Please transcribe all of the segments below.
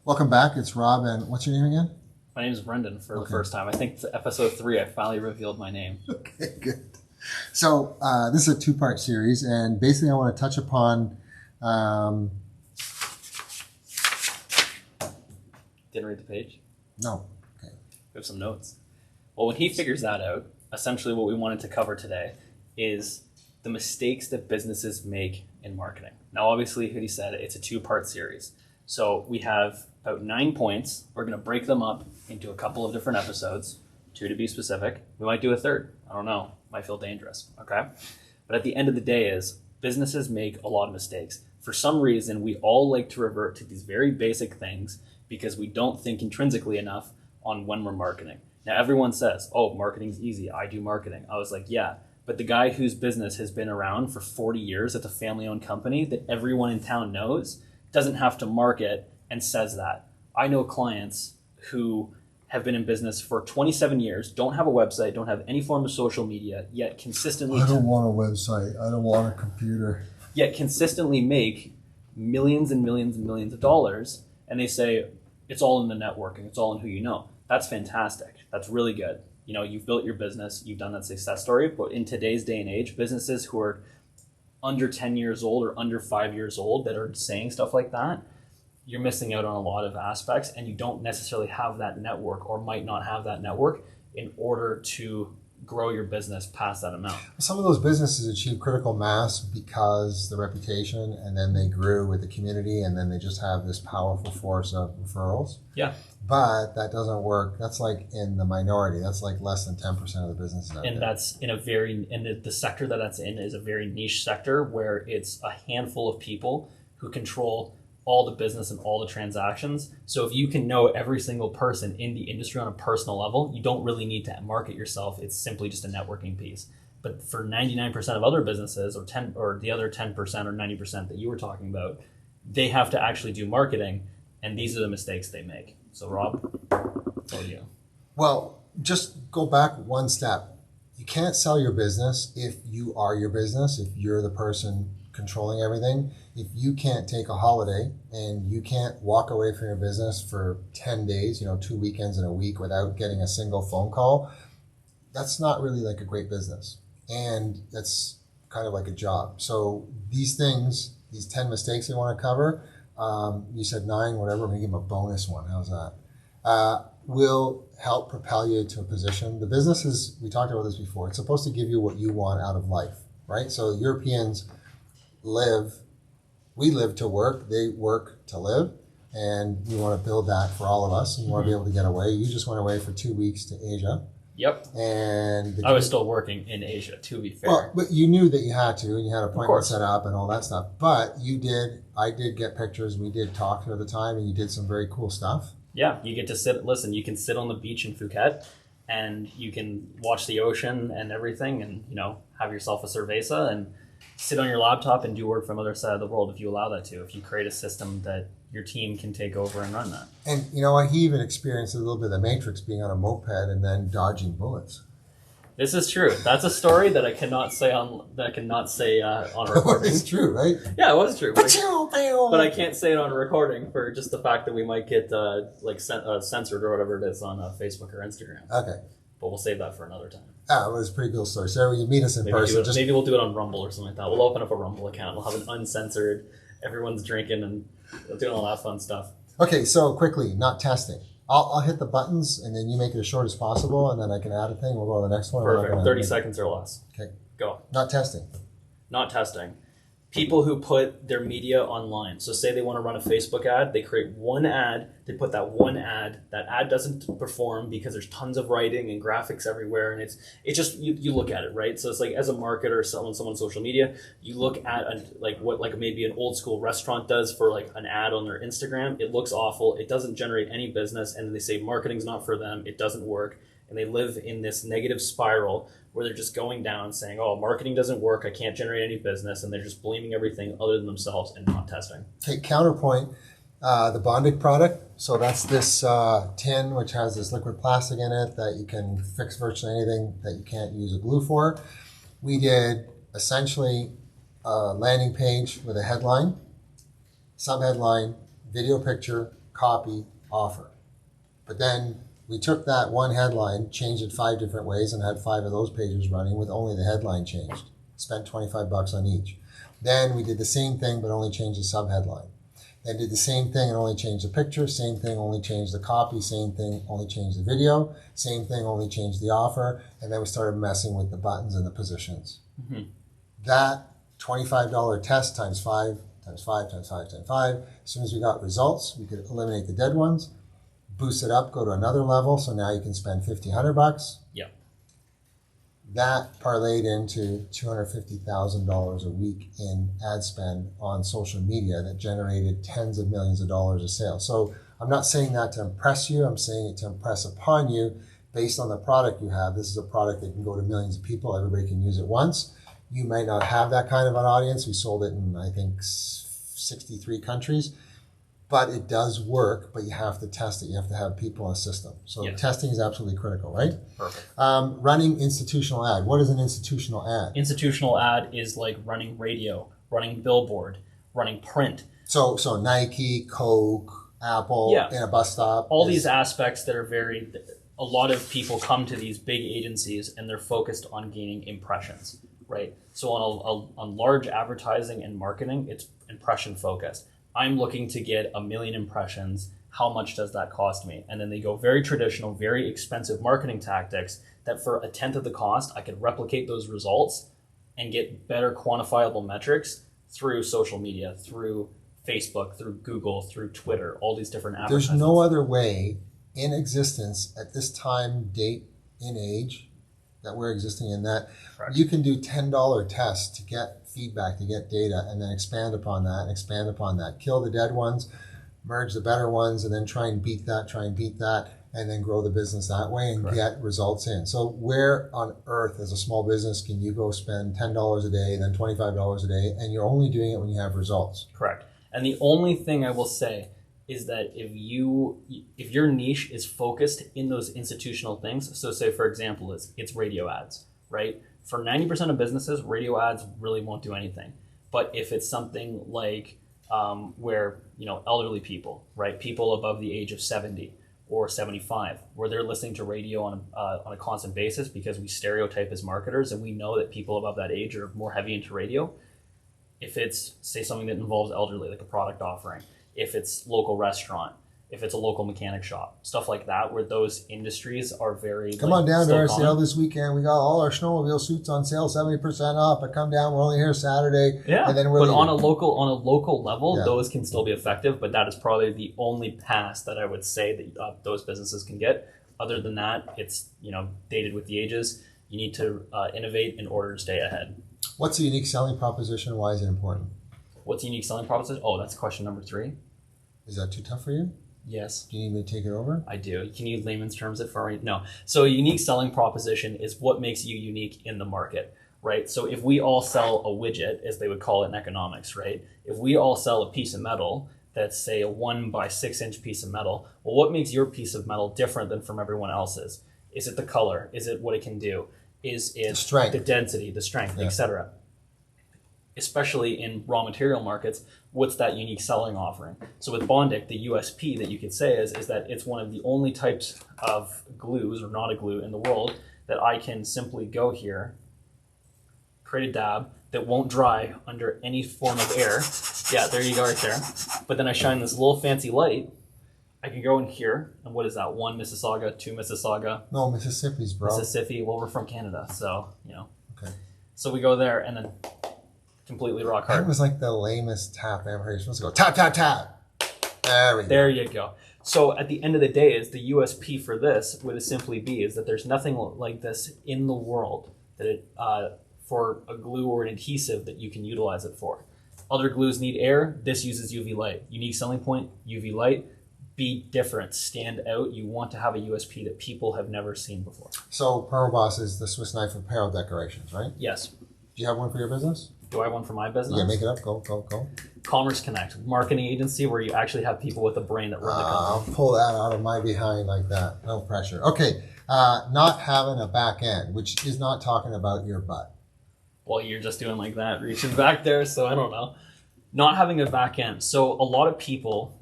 Welcome back. It's Rob, and what's your name again? My name is Brendan for the first time. I think it's episode 3. I finally revealed my name. Okay, good. So this is a two-part series, and basically I want to touch upon... Didn't read the page? No. Okay. We have some notes. Well, when he figures that out, essentially what we wanted to cover today is the mistakes that businesses make in marketing. Now, obviously, he said it's a two-part series. So we have about 9 points. We're going to break them up into a couple of different episodes, 2 to be specific. We might do a third. I don't know. Might feel dangerous. Okay. But at the end of the day is businesses make a lot of mistakes. For some reason, we all like to revert to these very basic things because we don't think intrinsically enough on when we're marketing. Now, everyone says, oh, marketing's easy. I do marketing. I was like, yeah. But the guy whose business has been around for 40 years at a family-owned company that everyone in town knows doesn't have to market and says that. I know clients who have been in business for 27 years, don't have a website, don't have any form of social media, yet consistently... I don't want a website. I don't want a computer. Yet consistently make millions and millions and millions of dollars, and they say, it's all in the networking, it's all in who you know. That's fantastic. That's really good. You know, you've built your business, you've done that success story, but in today's day and age, businesses who are under 10 years old or under 5 years old that are saying stuff like that, you're missing out on a lot of aspects, and you don't necessarily have that network or might not have that network in order to grow your business past that amount. Some of those businesses achieve critical mass because the reputation, and then they grew with the community, and then they just have this powerful force of referrals. Yeah. But that doesn't work. That's like in the minority. That's like less than 10% of the businesses out there. And that's in a very, and the sector that's in is a very niche sector where it's a handful of people who control all the business and all the transactions. So if you can know every single person in the industry on a personal level, you don't really need to market yourself. It's simply just a networking piece. But for 99% of other businesses, or the other 10% or 90% that you were talking about, they have to actually do marketing, and these are the mistakes they make. So Rob, what you? Well, just go back one step. You can't sell your business if you are your business, if you're the person controlling everything. If you can't take a holiday and you can't walk away from your business for 10 days, 2 weekends in a week without getting a single phone call, that's not really like a great business. And that's kind of like a job. So these things, these 10 mistakes you want to cover, you said 9, whatever, we're going to give them a bonus one. How's that? Will help propel you to a position. The business is, we talked about this before, it's supposed to give you what you want out of life, right? So Europeans we live to work, they work to live, and we want to build that for all of us. And you want to be able to get away. You just went away for 2 weeks to Asia. Yep. And I was still working in Asia, to be fair. Well, but you knew that you had to, and you had appointments set up and all that stuff. But I did get pictures, we did talk at the time, and you did some very cool stuff. Yeah, you get to you can sit on the beach in Phuket, and you can watch the ocean and everything, and, have yourself a cerveza and sit on your laptop and do work from the other side of the world if you allow that to, if you create a system that your team can take over and run that. And you know what? He even experienced a little bit of the Matrix, being on a moped and then dodging bullets. This is true. That's a story that I cannot say on a recording. It's true, right? Yeah, it was true. But I can't say it on a recording for just the fact that we might get censored or whatever it is on Facebook or Instagram. Okay. But we'll save that for another time. It was a pretty cool story. Sarah, you meet us in person. Maybe we'll do it on Rumble or something like that. We'll open up a Rumble account. We'll have an uncensored, everyone's drinking and doing all that fun stuff. Okay, so quickly, not testing. I'll hit the buttons, and then you make it as short as possible, and then I can add a thing. We'll go to the next one. Perfect. 30 seconds or less. Okay. Go. Not testing. Not testing. People who put their media online. So say they want to run a Facebook ad, they create one ad, they put that one ad, that ad doesn't perform because there's tons of writing and graphics everywhere, and it's just you look at it, right? So it's like, as a marketer, someone social media, you look at what maybe an old school restaurant does for like an ad on their Instagram. It looks awful, it doesn't generate any business, and then they say marketing's not for them, it doesn't work, and they live in this negative spiral where they're just going down saying, oh, marketing doesn't work, I can't generate any business, and they're just blaming everything other than themselves and not testing. Okay, counterpoint, the Bondic product. So that's this tin which has this liquid plastic in it that you can fix virtually anything that you can't use a glue for. We did essentially a landing page with a headline, subheadline, video picture, copy, offer. But then we took that one headline, changed it 5 different ways, and had 5 of those pages running with only the headline changed. Spent $25 on each. Then we did the same thing, but only changed the subheadline. Then did the same thing and only changed the picture. Same thing, only changed the copy. Same thing, only changed the video. Same thing, only changed the offer. And then we started messing with the buttons and the positions. Mm-hmm. That $25 test times 5, times 5, times 5, times 5. As soon as we got results, we could eliminate the dead ones, boost it up, go to another level. So now you can spend $100. Yeah. That parlayed into $250,000 a week in ad spend on social media that generated tens of millions of dollars of sales. So I'm not saying that to impress you. I'm saying it to impress upon you based on the product you have. This is a product that can go to millions of people. Everybody can use it once. You might not have that kind of an audience. We sold it in, I think, 63 countries. But it does work, but you have to test it. You have to have people in a system. So testing is absolutely critical, right? Perfect. Running institutional ad. What is an institutional ad? Institutional ad is like running radio, running billboard, running print. So Nike, Coke, Apple, in a bus stop. All these aspects that are very, a lot of people come to these big agencies and they're focused on gaining impressions, right? So on large advertising and marketing, it's impression focused. I'm looking to get 1 million impressions. How much does that cost me? And then they go very traditional, very expensive marketing tactics that for 1/10 of the cost, I could replicate those results and get better quantifiable metrics through social media, through Facebook, through Google, through Twitter, all these different advertisements. There's no other way in existence at this time, date, in age that we're existing in that you can do $10 tests to get feedback, to get data, and then expand upon that, kill the dead ones, merge the better ones, and then try and beat that, and then grow the business that way and get results in. So where on earth as a small business can you go spend $10 a day, then $25 a day, and you're only doing it when you have results? Correct. And the only thing I will say is that if your niche is focused in those institutional things, so say for example, it's radio ads, right? For 90% of businesses, radio ads really won't do anything. But if it's something like where, elderly people, right? People above the age of 70 or 75, where they're listening to radio on a constant basis because we stereotype as marketers and we know that people above that age are more heavy into radio. If it's, say, something that involves elderly, like a product offering, if it's local restaurant, if it's a local mechanic shop, stuff like that, where those industries are very... Come on down to our sale this weekend. We got all our snowmobile suits on sale, 70% off. But come down, we're only here Saturday. Yeah, and then but on a local level, Yeah. those can still be effective. But that is probably the only pass that I would say that those businesses can get. Other than that, it's dated with the ages. You need to innovate in order to stay ahead. What's the unique selling proposition? Why is it important? What's the unique selling proposition? Oh, that's question number 3. Is that too tough for you? Yes. Do you need me to take it over? I do. Can you layman's terms it for me? No. So a unique selling proposition is what makes you unique in the market, right? So if we all sell a widget, as they would call it in economics, right? If we all sell a piece of metal that's, say, a 1 by 6 inch piece of metal, well, what makes your piece of metal different than from everyone else's? Is it the color? Is it what it can do? Is it strength, the density, the strength, etc.? Especially in raw material markets, what's that unique selling offering? So with Bondic, the USP that you could say is that it's one of the only types of glues, or not a glue, in the world that I can simply go here, create a dab that won't dry under any form of air. Yeah, there you go right there. But then I shine this little fancy light. I can go in here, and what is that? 1 Mississauga, 2 Mississauga. No, Mississippi's, bro. Mississippi. Well, we're from Canada, so, Okay. So we go there, and then completely rock hard. That was like the lamest tap ever. You're supposed to go tap, tap, tap. There we go. There you go. So at the end of the day, is the USP for this would simply be is that there's nothing like this in the world that for a glue or an adhesive that you can utilize it for. Other glues need air. This uses UV light. Unique selling point, UV light. Be different, stand out. You want to have a USP that people have never seen before. So Pearl Boss is the Swiss knife of apparel decorations, right? Yes. Do you have one for your business? Do I have one for my business? Yeah, make it up. Go. Commerce Connect, marketing agency where you actually have people with a brain that run the company. I'll pull that out of my behind like that. No pressure. Okay, not having a back end, which is not talking about your butt. Well, you're just doing like that, reaching back there, so I don't know. Not having a back end. So a lot of people,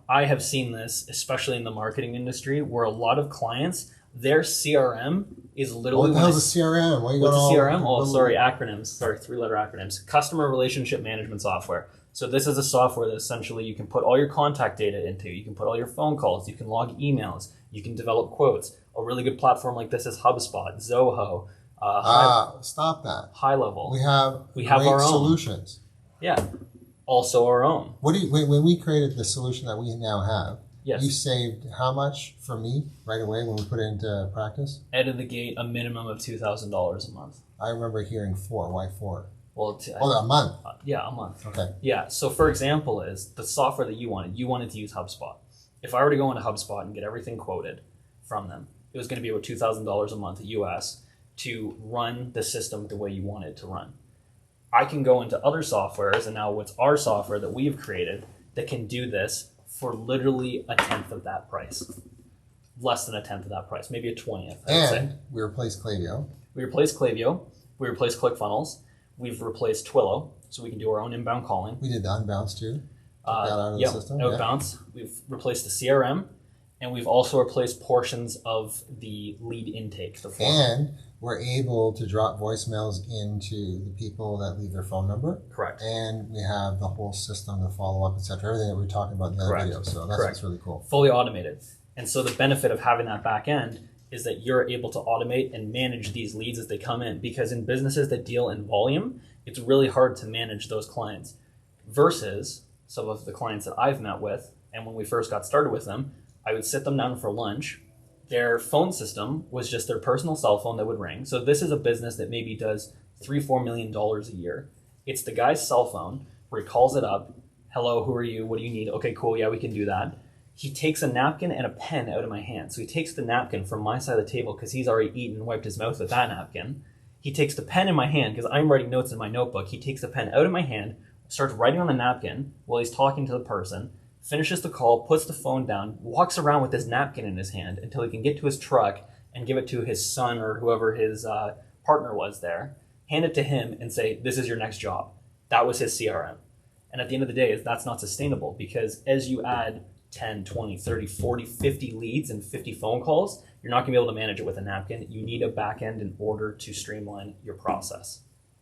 I have seen this, especially in the marketing industry, where a lot of clients, their CRM is literally... What the hell's a CRM? What's a CRM? Oh, sorry, acronyms. Sorry, 3-letter acronyms. Customer Relationship Management Software. So this is a software that essentially you can put all your contact data into. You can put all your phone calls. You can log emails. You can develop quotes. A really good platform like this is HubSpot, Zoho. Stop that. High level. We have great our own solutions. Yeah. Also our own. When we created the solution that we now have, yes. You saved how much for me right away when we put it into practice? Out of the gate, a minimum of $2,000 a month. I remember hearing 4. Why 4? Well, a month. Yeah, a month. Okay. Yeah. So for example, is the software that you wanted to use HubSpot. If I were to go into HubSpot and get everything quoted from them, it was going to be about $2,000 a month US to run the system the way you want it to run. I can go into other softwares, and now what's our software that we've created that can do this for literally a tenth of that price. Less than a tenth of that price, maybe a 20th. And we replaced Klaviyo. We replaced ClickFunnels. We've replaced Twilio, so we can do our own inbound calling. We did the Unbounce too. That out of the system. Outbounce. Yeah. We've replaced the CRM, and we've also replaced portions of the lead intake. And we're able to drop voicemails into the people that leave their phone number. Correct. And we have the whole system to follow up, etc. Everything that we were talking about in the other video. So that's what's really cool. Fully automated. And so the benefit of having that back end is that you're able to automate and manage these leads as they come in. Because in businesses that deal in volume, it's really hard to manage those clients. Versus some of the clients that I've met with, and when we first got started with them, I would sit them down for lunch. Their phone system was just their personal cell phone that would ring. So this is a business that maybe does $3-4 million a year. It's the guy's cell phone where he calls it up. Hello, who are you? What do you need? Okay, cool. Yeah, we can do that. He takes a napkin and a pen out of my hand. So he takes the napkin from my side of the table because he's already eaten and wiped his mouth with that napkin. He takes the pen in my hand because I'm writing notes in my notebook. He takes the pen out of my hand, starts writing on the napkin while he's talking to the person, finishes the call, puts the phone down, walks around with his napkin in his hand until he can get to his truck and give it to his son or whoever his partner was there, hand it to him and say, this is your next job. That was his CRM. And at the end of the day, that's not sustainable because as you add 10, 20, 30, 40, 50 leads and 50 phone calls, you're not going to be able to manage it with a napkin. You need a back end in order to streamline your process.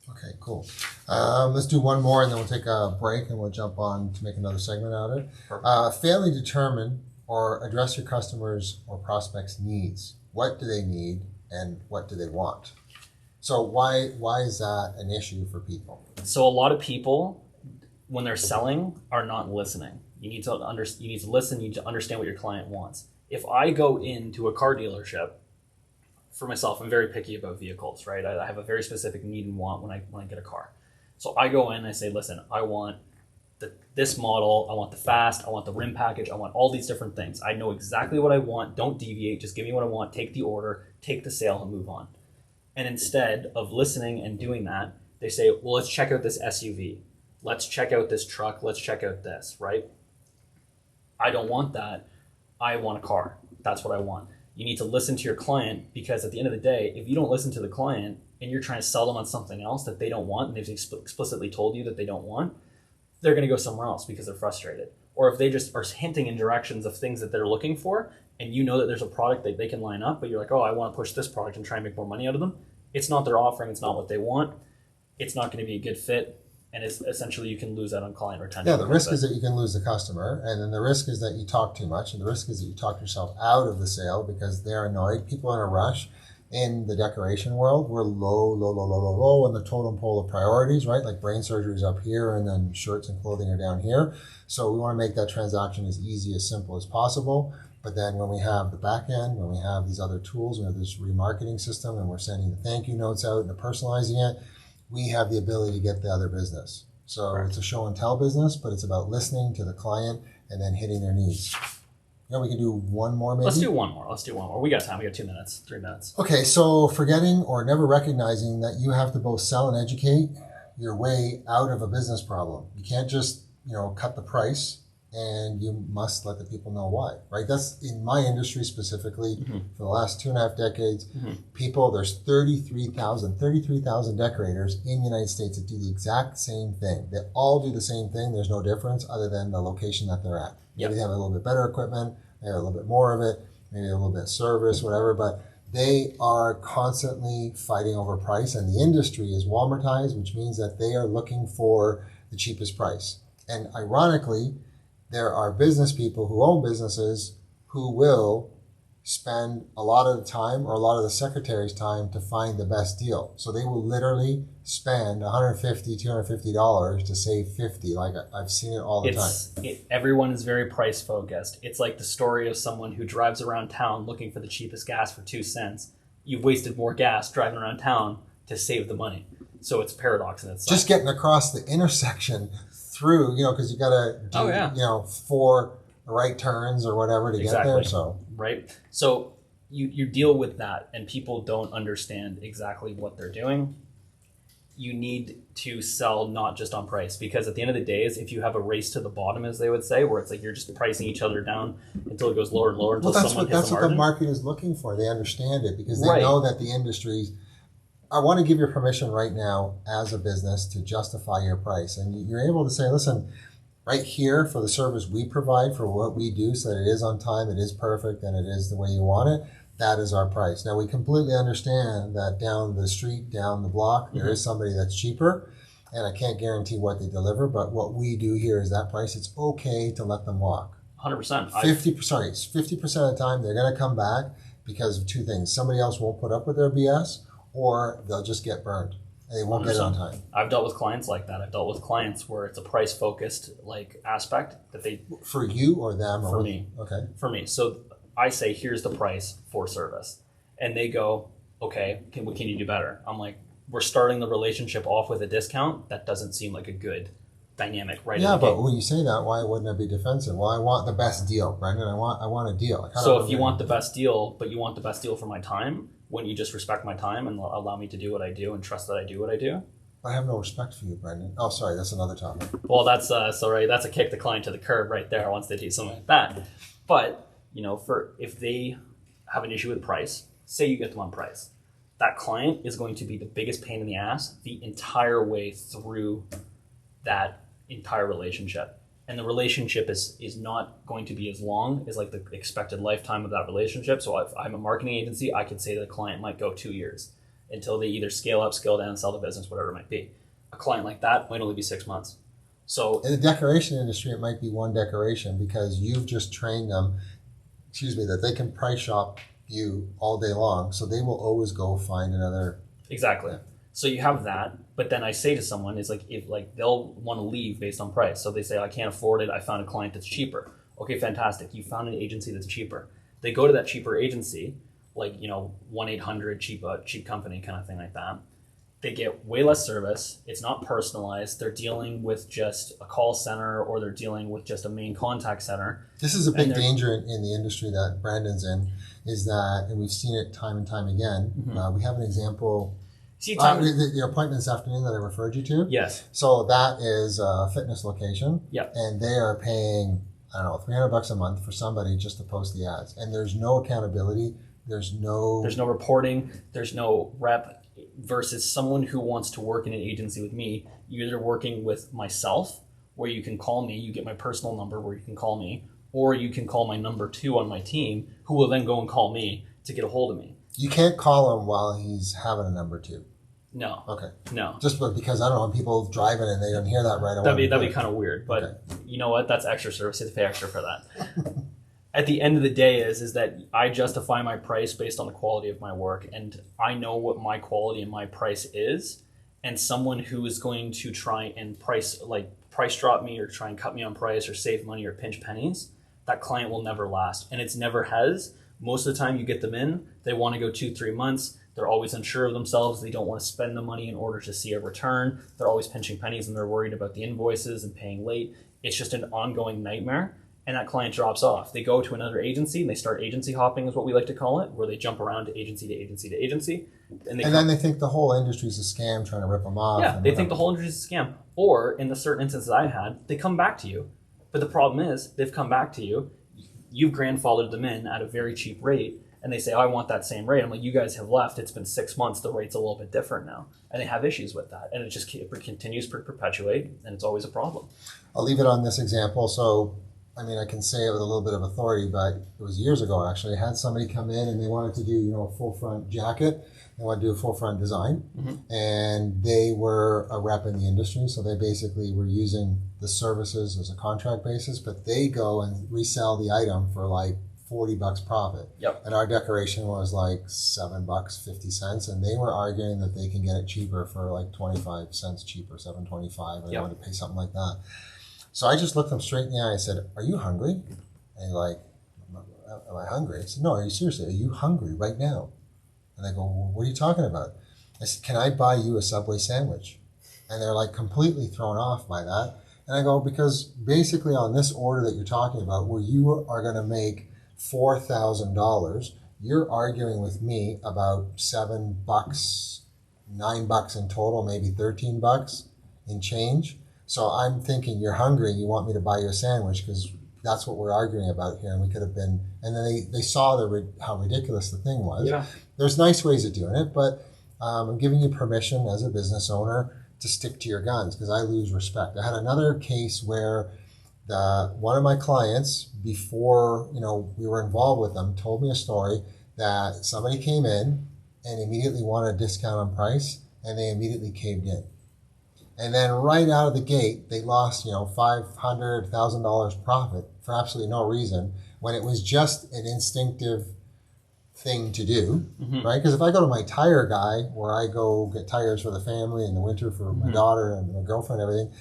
Okay, cool. Let's do one more and then we'll take a break and we'll jump on to make another segment out of it. Fail to determine or address your customers' or prospects' needs. What do they need and what do they want? So why is that an issue for people? So a lot of people, when they're selling, are not listening. You need to listen. You need to understand what your client wants. If I go into a car dealership, for myself, I'm very picky about vehicles, right? I have a very specific need and want when I get a car. So I go in and I say, listen, I want this model, I want the fast, I want the rim package, I want all these different things. I know exactly what I want. Don't deviate. Just give me what I want. Take the order, take the sale, and move on. And instead of listening and doing that, they say, well, let's check out this SUV. Let's check out this truck. Let's check out this, right? I don't want that. I want a car. That's what I want. You need to listen to your client because at the end of the day, if you don't listen to the client and you're trying to sell them on something else that they don't want and they've explicitly told you that they don't want, they're going to go somewhere else because they're frustrated. Or if they just are hinting in directions of things that they're looking for and you know that there's a product that they can line up, but you're like, oh, I want to push this product and try and make more money out of them. It's not their offering. It's not what they want. It's not going to be a good fit. And it's essentially you can lose out on client retention. Yeah, the risk is that you can lose the customer, and then the risk is that you talk too much, and the risk is that you talk yourself out of the sale because they're annoyed. People are in a rush. In the decoration world, we're low on the totem pole of priorities, right? Like brain surgery is up here, and then shirts and clothing are down here. So we want to make that transaction as easy, as simple as possible. But then when we have the back end, when we have these other tools, we have this remarketing system, and we're sending the thank you notes out and personalizing it, we have the ability to get the other business. So Correct. It's a show and tell business, but it's about listening to the client and then hitting their needs. Yeah, we can do one more maybe? Let's do one more. We got time. We got 2 minutes, 3 minutes. Okay, so forgetting or never recognizing that you have to both sell and educate your way out of a business problem. You can't just, cut the price and you must let the people know why, right? That's in my industry specifically. For the last 2.5 decades, there's 33,000 decorators in the United States that do the exact same thing. They all do the same thing. There's no difference other than the location that they're at. Maybe they have a little bit better equipment, they have a little bit more of it, maybe a little bit of service, whatever, but they are constantly fighting over price, and the industry is Walmartized, which means that they are looking for the cheapest price. And ironically, there are business people who own businesses who will spend a lot of the time or a lot of the secretary's time to find the best deal. So they will literally spend $150, $250 to save $50. Like I've seen it all the time. Everyone is very price focused. It's like the story of someone who drives around town looking for the cheapest gas for 2 cents. You've wasted more gas driving around town to save the money. So it's a paradox in itself. Just getting across the intersection through, because you got to do, 4 right turns or whatever to get there. So right. So you deal with that, and people don't understand exactly what they're doing. You need to sell not just on price, because at the end of the day, if you have a race to the bottom, as they would say, where it's like you're just pricing each other down until it goes lower and lower until someone hits a margin. That's what the market is looking for. They understand it because they know that the industries. I want to give you permission right now as a business to justify your price, and you're able to say, listen, right here for the service we provide for what we do, so that it is on time, it is perfect, and it is the way you want it. That is our price. Now, we completely understand that down the street, down the block, there is somebody that's cheaper, and I can't guarantee what they deliver, but what we do here is that price. It's okay to let them walk. 100%. 50% of the time, they're going to come back because of 2 things. Somebody else won't put up with their BS, or they'll just get burned. And they won't 100%. Get it on time. I've dealt with clients like that. I've dealt with clients where it's a price-focused aspect that they... For you or them? For me. Okay. For me. So I say, here's the price for service. And they go, okay, what can you do better? I'm like, we're starting the relationship off with a discount. That doesn't seem like a good dynamic, right? Yeah, but when you say that, why wouldn't it be defensive? Well, I want the best deal, Brendan. I want a deal. So if you want the best deal, but you want the best deal for my time, wouldn't you just respect my time and allow me to do what I do and trust that I do what I do? I have no respect for you, Brendan. Oh, sorry, that's another topic. Well, that's that's a kick the client to the curb right there once they do something like that. But if they have an issue with price, say you get them on price, that client is going to be the biggest pain in the ass the entire way through that entire relationship. And the relationship is not going to be as long as the expected lifetime of that relationship. So if I'm a marketing agency, I could say that a client might go 2 years until they either scale up, scale down, sell the business, whatever it might be. A client like that might only be 6 months. So in the decoration industry, it might be 1 decoration because you've just trained them, that they can price shop you all day long. So they will always go find another. Exactly. So you have that, but then I say to someone, if they'll want to leave based on price. So they say, I can't afford it. I found a client that's cheaper. Okay, fantastic. You found an agency that's cheaper. They go to that cheaper agency, 1-800 cheap company kind of thing like that. They get way less service. It's not personalized. They're dealing with just a call center, or they're dealing with just a main contact center. This is a big danger in the industry that Brandon's in, is that, and we've seen it time and time again. We have an example. The appointment this afternoon that I referred you to? Yes. So that is a fitness location. Yeah. And they are paying, $300 a month for somebody just to post the ads. And there's no accountability. There's no reporting. There's no rep, versus someone who wants to work in an agency with me. You're either working with myself, where you can call me, you get my personal number where you can call me, or you can call my number 2 on my team, who will then go and call me to get a hold of me. You can't call him while he's having a number 2. No. Okay. No. Just because I don't know, people driving and they don't hear that right away. That'd be kind of weird, but You know what? That's extra service. You have to pay extra for that. At the end of the day is that I justify my price based on the quality of my work, and I know what my quality and my price is. And someone who is going to try and price drop me or try and cut me on price or save money or pinch pennies, that client will never last, and it's never has. Most of the time you get them in, they want to go 2-3 months. They're always unsure of themselves. They don't want to spend the money in order to see a return. They're always pinching pennies, and they're worried about the invoices and paying late. It's just an ongoing nightmare, and that client drops off. They go to another agency, and they start agency hopping, is what we like to call it, where they jump around to agency to agency to agency. And then they think the whole industry is a scam, trying to rip them off. Yeah, they think the whole industry is a scam. Or, in the certain instances I've had, they come back to you, But the problem is they've come back to you, you've grandfathered them in at a very cheap rate, and they say, oh, I want that same rate. I'm like, you guys have left. It's been 6 months. The rate's a little bit different now. And they have issues with that. And it just continues to perpetuate, and it's always a problem. I'll leave it on this example. So, I mean, I can say it with a little bit of authority, but it was years ago, actually. I had somebody come in and they wanted to do, a full front jacket. They wanted to do a full front design. Mm-hmm. And they were a rep in the industry. So they basically were using the services as a contract basis, but they go and resell the item for like $40 profit. Yep. And our decoration was like $7.50, and they were arguing that they can get it cheaper for like 25 cents cheaper, $7.25, and they wanted to pay something like that. So I just looked them straight in the eye. I said, "Are you hungry?" And they're like, "Am I hungry?" I said, "No, are you seriously? Are you hungry right now?" And they go, "Well, what are you talking about?" I said, "Can I buy you a Subway sandwich?" And they're like completely thrown off by that. And I go, because basically on this order that you're talking about, where you are going to make $4,000, you're arguing with me about $7, $9 in total, maybe $13 in change. So I'm thinking you're hungry and you want me to buy you a sandwich because that's what we're arguing about here. And we could have been, and then they saw how ridiculous the thing was. Yeah. There's nice ways of doing it, but I'm giving you permission as a business owner to stick to your guns because I lose respect. I had another case where one of my clients, before we were involved with them, told me a story that somebody came in and immediately wanted a discount on price, and they immediately caved in. And then right out of the gate, they lost $500, $1,000 profit for absolutely no reason, when it was just an instinctive thing to do, mm-hmm. right? Because if I go to my tire guy, where I go get tires for the family in the winter for my daughter and my girlfriend and everything,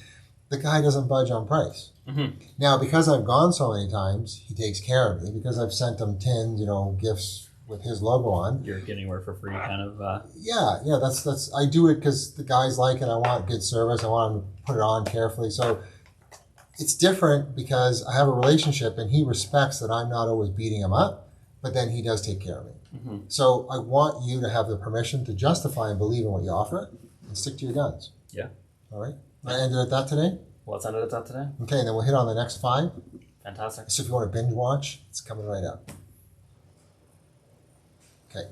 the guy doesn't budge on price. Mm-hmm. Now, because I've gone so many times, he takes care of me. Because I've sent him tins, gifts with his logo on. You're getting work for free, kind of. Yeah. That's. I do it because the guys like it. I want good service. I want him to put it on carefully. So it's different because I have a relationship, and he respects that I'm not always beating him up, but then he does take care of me. Mm-hmm. So I want you to have the permission to justify and believe in what you offer, and stick to your guns. Yeah. All right. I ended at that today. Let's end it at that today. Okay, and then we'll hit on the next 5. Fantastic. So if you want to binge watch, it's coming right up. Okay.